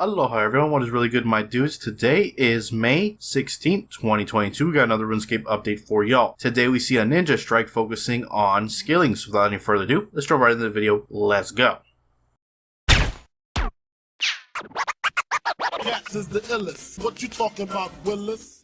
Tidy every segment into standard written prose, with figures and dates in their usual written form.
Aloha everyone, what is really good my dudes? Today is May 16th, 2022. We got another RuneScape update for y'all. Today we see a ninja strike focusing on skilling. So without any further ado, let's jump right into the video. Let's go. Cats is the illest. What you talking about, Willis?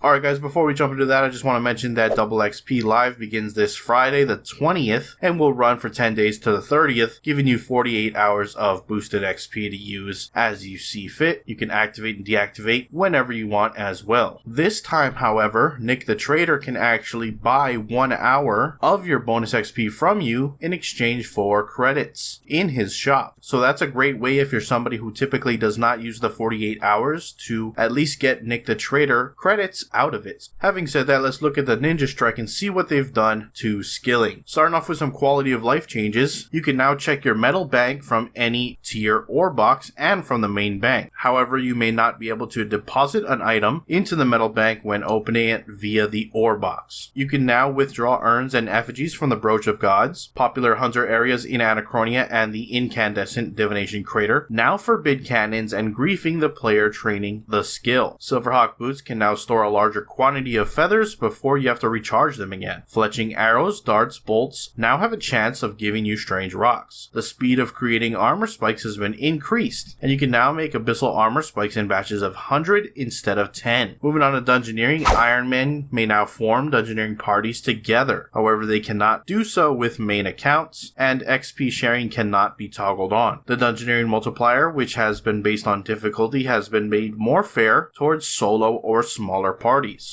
Alright guys, before we jump into that, I just want to mention that Double XP Live begins this Friday, the 20th, and will run for 10 days to the 30th, giving you 48 hours of boosted XP to use as you see fit. You can activate and deactivate whenever you want as well. This time, however, Nick the Trader can actually buy 1 hour of your bonus XP from you in exchange for credits in his shop. So that's a great way if you're somebody who typically does not use the 48 hours to at least get Nick the Trader credits out of it. Having said that, let's look at the ninja strike and see what they've done to skilling. Starting off with some quality of life changes, you can now check your metal bank from any tier or box and from the main bank. However, you may not be able to deposit an item into the metal bank when opening it via the ore box. You can now withdraw urns and effigies from the Brooch of Gods, popular hunter areas in Anachronia and the incandescent divination crater now forbid cannons and griefing the player training the skill. Silverhawk boots can now store a larger quantity of feathers before you have to recharge them again. Fletching arrows, darts, bolts now have a chance of giving you strange rocks. The speed of creating armor spikes has been increased, and you can now make abyssal armor spikes in batches of 100 instead of 10. Moving on to dungeoneering, IRONMAN may now form dungeoneering parties together. However, they cannot do so with main accounts, and XP sharing cannot be toggled on. The dungeoneering multiplier, which has been based on difficulty, has been made more fair towards solo or smaller parties.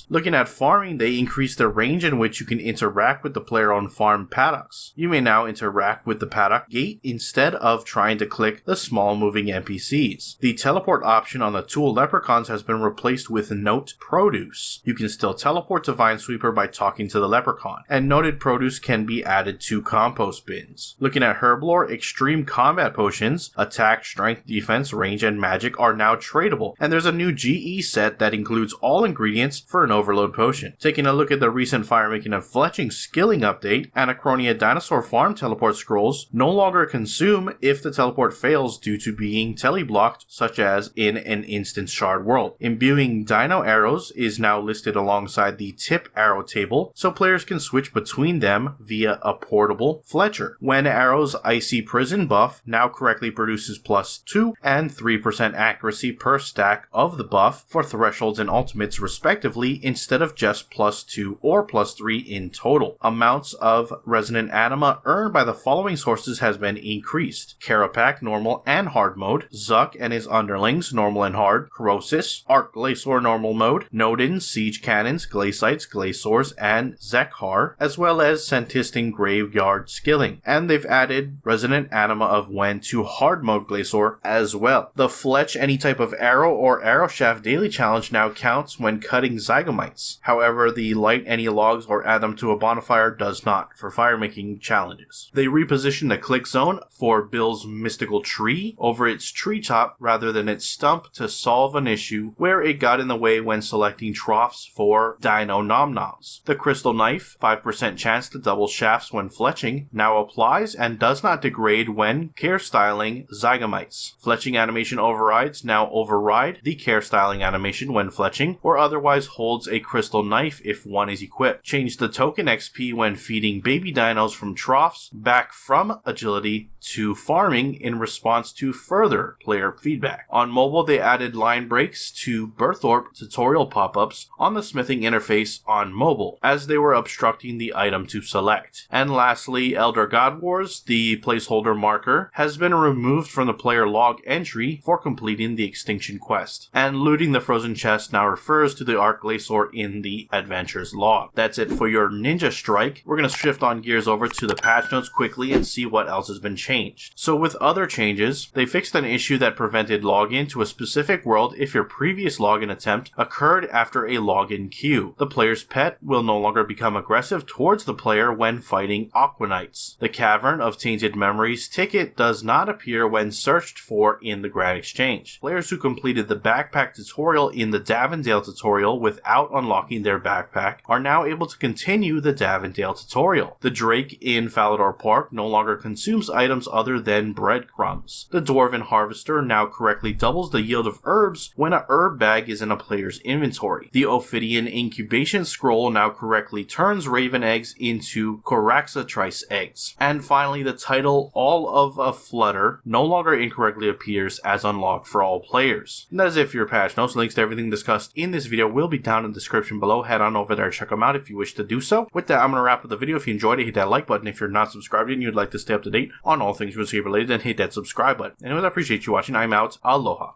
Looking at farming, they increase the range in which you can interact with the player on farm paddocks. You may now interact with the paddock gate instead of trying to click the small moving NPCs. The teleport option on the tool leprechauns has been replaced with note produce. You can still teleport to Vinesweeper by talking to the leprechaun, and noted produce can be added to compost bins. Looking at herblore, extreme combat potions, attack, strength, defense, range, and magic are now tradable, and there's a new GE set that includes all ingredients for an overload potion. Taking a look at the recent firemaking and fletching skilling update, Anachronia dinosaur farm teleport scrolls no longer consume if the teleport fails due to being teleblocked, such as in an instance shard world. Imbuing dino arrows is now listed alongside the tip arrow table, so players can switch between them via a portable fletcher. When arrows icy prison buff now correctly produces +2 and 3% accuracy per stack of the buff for thresholds and ultimates respectively, instead of just +2 or +3 in total. Amounts of resonant anima earned by the following sources has been increased: Carapac normal and hard mode, Zuck and his underlings normal and hard, Corrosis, Arc Glacior normal mode, Nodin, siege cannons, Glacites, Glaciors, and Zekhar, as well as Sentisting graveyard skilling. And they've added resonant anima of Wen to hard mode Glacior as well. The fletch any type of arrow or arrow shaft daily challenge now counts when cutting zygomites. However, the light any logs or add them to a bonfire does not for firemaking challenges. They repositioned the click zone for Bill's mystical tree over its treetop rather than its stump to solve an issue where it got in the way when selecting troughs for dino nom-noms. The crystal knife, 5% chance to double shafts when fletching, now applies and does not degrade when care styling zygomites. Fletching animation overrides now override the care styling animation when fletching, or otherwise holds a crystal knife if one is equipped. Change the token XP when feeding baby dinos from troughs back from agility to farming in response to further player feedback. On mobile, they added line breaks to Birthorpe tutorial pop-ups on the smithing interface on mobile, as they were obstructing the item to select. And lastly, Elder God Wars, the placeholder marker, has been removed from the player log entry for completing the extinction quest. And looting the frozen chest now refers to the Arc Glacior in the adventures log. That's it for your ninja strike. We're going to shift on gears over to the patch notes quickly and see what else has been changed. So with other changes, they fixed an issue that prevented login to a specific world if your previous login attempt occurred after a login queue. The player's pet will no longer become aggressive towards the player when fighting Aquanites. The Cavern of Tainted Memories ticket does not appear when searched for in the Grand Exchange. Players who completed the backpack tutorial in the Davendale tutorial tutorial without unlocking their backpack are now able to continue the Davendale tutorial. The Drake in Falador Park no longer consumes items other than breadcrumbs. The Dwarven Harvester now correctly doubles the yield of herbs when a herb bag is in a player's inventory. The Ophidian Incubation Scroll now correctly turns raven eggs into Coraxatrice eggs. And finally, the title All of a Flutter no longer incorrectly appears as unlocked for all players. And that is it for your patch notes. Links to everything discussed in this video will be down in the description below. Head on over there, check them out if you wish to do so. With that, I'm going to wrap up the video. If you enjoyed it, hit that like button. If you're not subscribed and you'd like to stay up to date on all things RuneScape related, then hit that subscribe button. Anyways, I appreciate you watching. I'm out. Aloha.